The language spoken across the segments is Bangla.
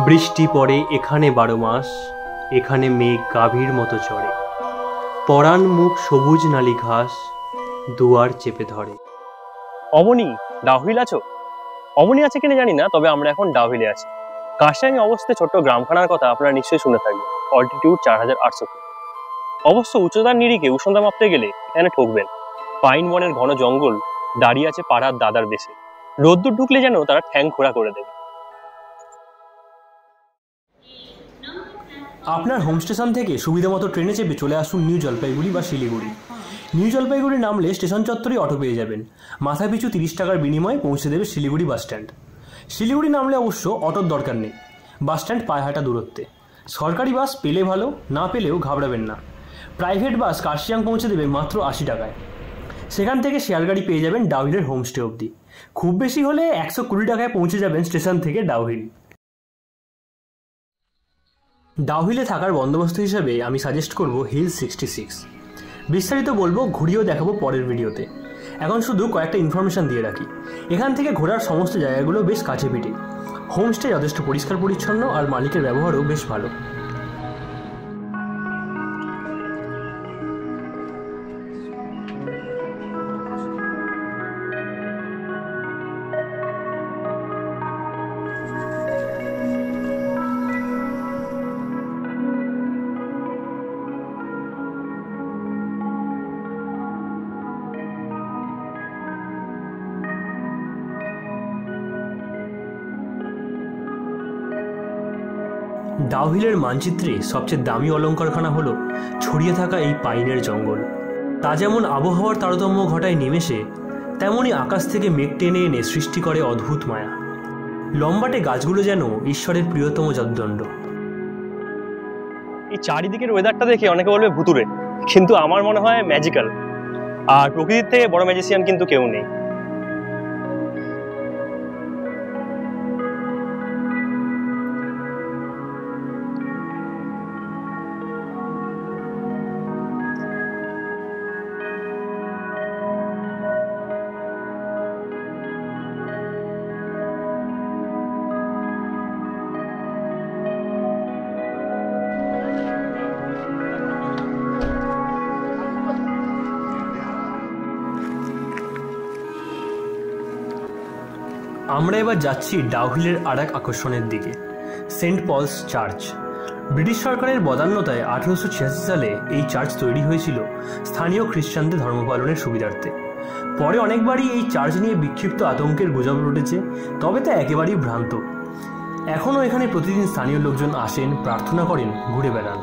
বৃষ্টি পড়ে এখানে 12 মাস, এখানে মেঘ গাভীর মতো চড়ে, পরাণ মুখ সবুজ নালি ঘাস দুয়ার চেপে ধরে। অবনী, ডাউহিল আছো? অবনী আছে কিনা জানি না, তবে আমরা এখন ডাউহিলে আছি। কার্শিয়াং অবস্থিত ছোট্ট গ্রামখানার কথা আপনারা নিশ্চয়ই শুনে থাকবেন। Altitude 4008 foot. অবশ্য উচ্চতার নিরিখে উষ্ণতা মাপতে গেলে এখানে ঠকবেন। পাইন বনের ঘন জঙ্গল দাঁড়িয়ে আছে পাড়ার দাদার বেশে, রোদ্দুর ঢুকলে যেন তারা ঠ্যাং খোঁড়া করে দেবে। আপনার হোম স্টেশন থেকে সুবিধামতো ট্রেনে চেপে চলে আসুন নিউ জলপাইগুড়ি বা শিলিগুড়ি। নিউ জলপাইগুড়ি নামলে স্টেশন চত্বরেই অটো পেয়ে যাবেন। মাথা পিছু 30 টাকার বিনিময়ে পৌঁছে দেবে শিলিগুড়ি বাসস্ট্যান্ড। শিলিগুড়ি নামলে অবশ্য অটোর দরকার নেই, বাসস্ট্যান্ড পায়ে হাঁটা দূরত্বে। সরকারি বাস পেলে ভালো, না পেলেও ঘাবড়াবেন না। প্রাইভেট বাস কার্শিয়াং পৌঁছে দেবে মাত্র 80 টাকায়। সেখান থেকে শেয়ার গাড়ি পেয়ে যাবেন ডাউহিলের হোমস্টে অবধি। খুব বেশি হলে 120 টাকায় পৌঁছে যাবেন স্টেশন থেকে ডাউহিল। ডাউহিলে থাকার বন্দোবস্ত হিসাবে আমি সাজেস্ট করব হিল 66। বিস্তারিত বলবো, ঘুরিয়েও দেখাবো পরের ভিডিওতে। এখন শুধু কয়েকটা ইনফরমেশান দিয়ে রাখি। এখান থেকে ঘোরার সমস্ত জায়গাগুলো বেশ কাছে পিঠে। হোমস্টে যথেষ্ট পরিষ্কার পরিচ্ছন্ন আর মালিকের ব্যবহারও বেশ ভালো। ডাউহিলের মানচিত্রে সবচেয়ে দামি অলঙ্কারখানা হলো ছড়িয়ে থাকা এই পাইনের জঙ্গল। তা যেমন আবহাওয়ার তারতম্য ঘটায় নিমেষে, তেমনি আকাশ থেকে মেঘ টেনে এনে সৃষ্টি করে অদ্ভুত মায়া। লম্বাটে গাছগুলো যেন ঈশ্বরের প্রিয়তম জাদুদণ্ড। এই চারিদিকের ওয়েদারটা দেখে অনেকে বলবে ভুতুরে, কিন্তু আমার মনে হয় ম্যাজিক্যাল। আর প্রকৃতির থেকে বড় ম্যাজিশিয়ান কিন্তু কেউ নেই। আমরা এবার যাচ্ছি ডাউহিলের আর এক আকর্ষণের দিকে, সেন্ট পলস চার্চ। ব্রিটিশ সরকারের বদান্যতায় 1886 সালে এই চার্চ তৈরি হয়েছিল স্থানীয় খ্রিস্টানদের ধর্ম পালনের সুবিধার্থে। পরে অনেকবারই এই চার্চ নিয়ে বিক্ষিপ্ত আতঙ্কের গুজব উঠেছে, তবে তা একেবারেই ভ্রান্ত। এখনও এখানে প্রতিদিন স্থানীয় লোকজন আসেন, প্রার্থনা করেন, ঘুরে বেড়ান।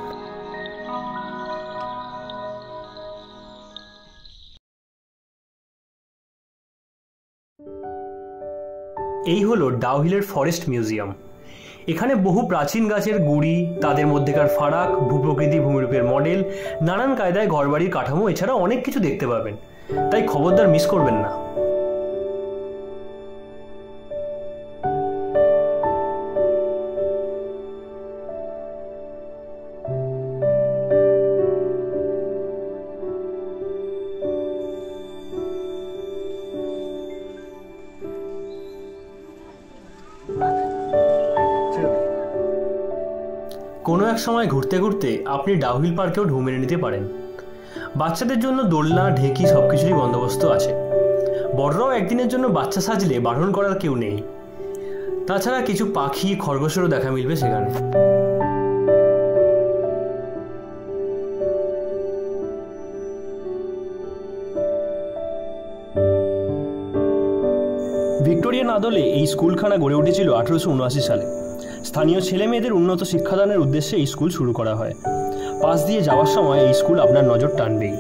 এই হলো ডাউহিলের ফরেস্ট মিউজিয়াম। এখানে বহু প্রাচীন গাছের গুড়ি, তাদের মধ্যেকার ফারাক, ভূপ্রকৃতি, ভূমিরূপের মডেল, নানান কায়দায় ঘরবাড়ির কাঠামো, এছাড়া অনেক কিছু দেখতে পাবেন। তাই খবরদার মিস করবেন না। কোনো এক সময় ঘুরতে ঘুরতে আপনি ডাউহিল পার্কেও ঢুঁ মেরে নিতে পারেন। বাচ্চাদের জন্য দোলনা, ঢেঁকি সবকিছুরই বন্দোবস্ত আছে। বড়রাও একদিনের জন্য বাচ্চা সাজলে বারণ করার কেউ নেই। তাছাড়া কিছু পাখি, খরগোশেরও দেখা মিলবে সেখানে। ভিক্টোরিয়ান আদলে এই স্কুলখানা গড়ে উঠেছিল 1879 সালে। স্থানীয় ছেলে মেয়েদের উন্নত শিক্ষাদানের উদ্দেশ্যে এই স্কুল শুরু করা হয়। পাশ দিয়ে যাওয়ার সময় এই স্কুল আপনার নজর টানবেই।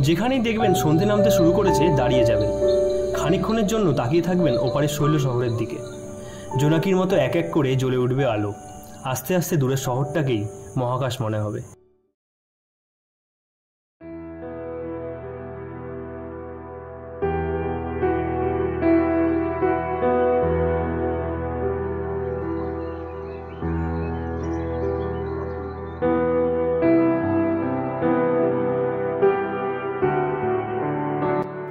যেখানেই দেখবেন সন্ধে নামতে শুরু করেছে, দাঁড়িয়ে যাবেন। খানিকক্ষণের জন্য তাকিয়ে থাকবেন ওপারের শৈল শহরের দিকে। জোনাকির মতো এক এক করে জ্বলে উঠবে আলো। আস্তে আস্তে দূরের শহরটাকেই মহাকাশ মনে হবে।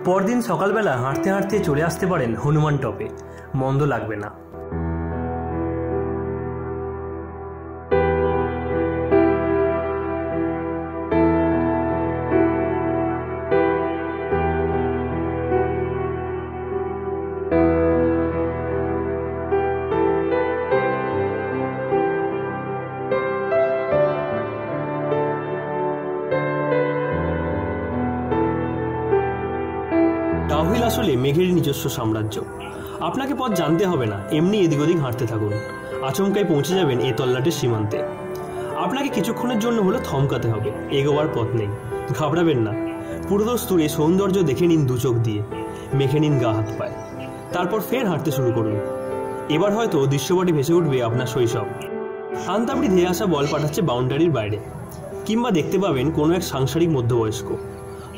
পরদিন সকালবেলা হাঁটতে হাঁটতে চলে আসতে পারেন হনুমান টপে, মন্দ লাগবে না। ডাউহিল আসলে মেঘের নিজস্ব সাম্রাজ্য। আপনাকে পথ জানতে হবে না, এমনি এদিক ওদিক হাঁটতে থাকুন, আচমকাই পৌঁছে যাবেন এই তল্লাটের সীমান্তে। আপনাকে কিছুক্ষণের জন্য হলে থমকাতে হবে, এগোবার পথ নেই। ঘাবড়াবেন না, পুরোদস্তুর এই সৌন্দর্য দেখে নিন দু চোখ দিয়ে, মেখে নিন গা হাত পায়, তারপর ফের হাঁটতে শুরু করুন। এবার হয়তো দৃশ্যপটে ভেসে উঠবে আপনার শৈশব। আন্তাবড়ি ধেয়ে আসা বল পাঠাচ্ছে বাউন্ডারির বাইরে, কিংবা দেখতে পাবেন কোনো এক সাংসারিক মধ্যবয়স্ক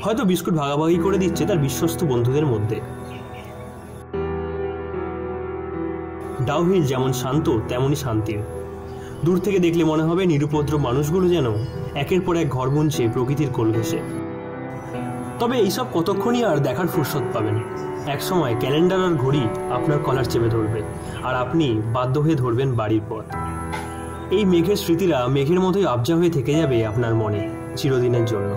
হয়তো বিস্কুট ভাগাভাগি করে দিচ্ছে তার বিশ্বস্ত বন্ধুদের মধ্যে। ডাউহিল যেমন শান্ত তেমনই শান্তির। দূর থেকে দেখলে মনে হবে নিরুপদ্রব মানুষগুলো যেন একের পর এক ঘর বুনছে প্রকৃতির কোল ঘেঁষে। তবে এইসব কতক্ষণই আর দেখার ফুরসত পাবেন। একসময় ক্যালেন্ডার আর ঘড়ি আপনার কলার চেপে ধরবে, আর আপনি বাধ্য হয়ে ধরবেন বাড়ির পথ। এই মেঘের স্মৃতিরা মেঘের মতোই আবজা হয়ে থেকে যাবে আপনার মনে চিরদিনের জন্য।